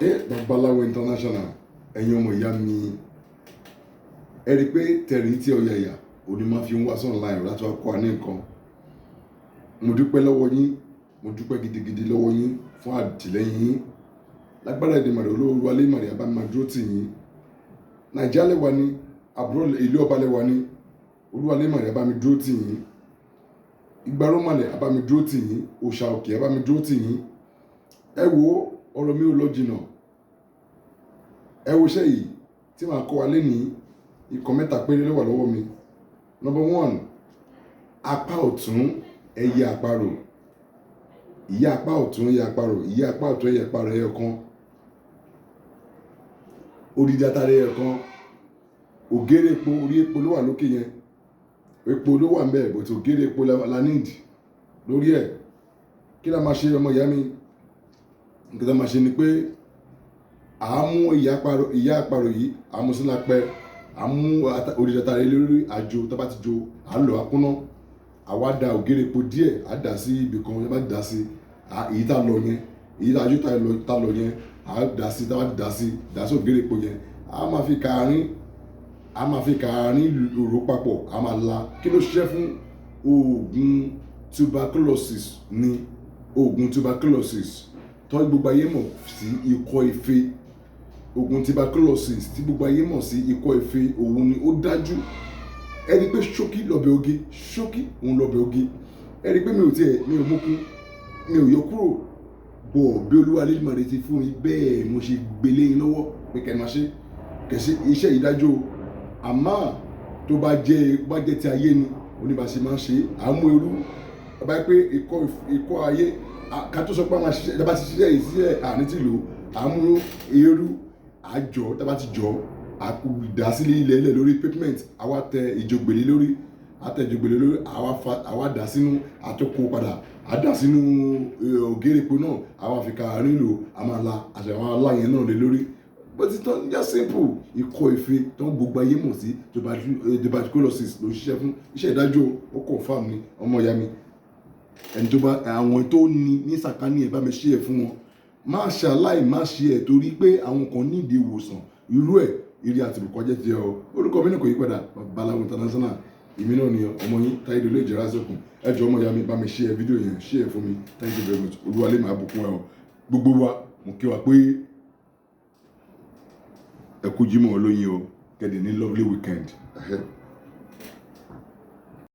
Babaláwo international ẹ̀yin ọmọ ìyá mi ẹ rí pé tẹ̀rín tí ọ̀yàyà òní máa fi ń wá sọ̀rọ̀ láì láti wá kọ́ ní nǹkan. Mo dúpẹ́ lọ́wọ́ yín, mo dúpẹ́ gidigidi lọ́wọ́ yín fún àtìlẹ́yìn yín. Lágbára Èdùmàrè olówó alẹ́ ìmàrè àbá máa dúró tì yín. Nàìjíríà lẹ́wà ní àbúrò ìlú ọba lẹ́wà ní olúwa alẹ́ ìmàrè àbá mi dúró tì yín. Ìgbàrómàlẹ̀ àbá mi dúró tì yín. Òòṣà òkè àbá mi dúró tì yín. Ẹ wo ọ̀rọ̀ mi ò lọ jìnnà. Ẹ wo iṣẹ́ yìí tí màá kọ́ wa lẹ́nìí ikọ̀ mẹ́ta péré ló wà lọ́wọ́ mi. Number 1, apá ọ̀tún ẹyẹ àparò. Ìyá apá ọ̀tún ẹyẹ àparò, ìyá apá ọ̀tún ẹyẹ àparò ẹyọ kan. Odidi atare ẹyọ kan. Ògèrè epo, orí epo ló wà lókè yẹn. Epo ló wà ńbẹ̀, but ògèrè epo la need lórí ẹ̀. Kí la máa ṣe ọmọ ìyá mi? Nǹkan tí a máa ṣe ni pé à mú ìyá àparò yìí, à mú sí lápẹ́, à mú odidi atare lórí àjò, tá bá ti jó, à lọ akúná. Àwa da ògèrè epo díẹ̀, à dà sí ibì kan, tá bá dà sí, èyí tá lọ yẹn, èyí tá ajú tá lọ yẹn, à dà sí, tá bá dà sí ògèrè epo yẹn. A máa fi kàárín rò papọ̀, a máa la. Kí ló ṣiṣẹ́ fún? Oògùn tuberculosis ni. Oògùn tuberculosis tó gbogbo ayé mọ̀ sí ikọ́ Ifee. Oògùn tuberculosis tí gbogbo ayé mọ̀ sí ikọ́ Ifee, òun ni ó dájú. Ẹ rí pé ṣókí lọ́bẹ̀ oge, ṣókí òun lọ́bẹ̀ oge. Ẹ rí pé mi ò mókun, mi ò yọ kúrò. Bọ̀ bí olúwa Elédùmarè ti fún mi bẹ́ẹ̀ mo ṣe gbélé yín lọ́wọ́ pé kẹ́ máa ṣe. Kẹ̀sí iṣẹ́ ìdájọ́ àmọ́ tó bá jẹ́ ti ayé ni oníbàṣe máa ń ṣe. À ń mú irú, bá pé ikọ́ ayé ká tó sọ pé àwọn àṣìṣe dábàá ti ṣiṣẹ́ yìí sílẹ̀ àní ti lò. À ń mú irú àjọ dábàá ti jọ àdásílẹ̀ ilẹ̀ lórí pavement, àwa tẹ ìjọgbèlé lórí, àwa dà sínú àtòkò padà, àdà sínú ògèrè epo náà, àwa fi kàárín lò, a máa la àṣà àwọn aláyẹn náà lé lórí. But it's not just simple. Ikọ́ Ifee tó ń gbogbo ayé mọ̀ sí tuberculosis ló ṣiṣẹ́ fún. Iṣẹ́ ìdájọ́ ó confirm ni ọmọ ìyá mi. Ẹni tó bá àwọn tó ní sàkání ẹ̀ bá mi ṣe ẹ̀ fún wọn. Má ṣàláì má ṣe ẹ̀ torí pé àwọn kan ní ìdí ìwòsàn irú ẹ̀ ìrì àti ìbùkọ́jẹ́ ti ẹ̀ o. Orúkọ mi ní kò yí padà, Babaláwo international. Èmi náà ni ọmọ yín Táídé olóòjẹ́ Rásókun. Ẹ jọ̀ọ́ ọmọ ìyá mi bá mi ṣe ẹ̀ fídíò yẹn, ṣe ẹ̀ fún mi. Thank you very much. Olúwa lè máa bùkún ẹ o. Gbogbo wa mo kí wa pé ẹ kú Jímọ̀ olóyin o. Get a lovely weekend ahead.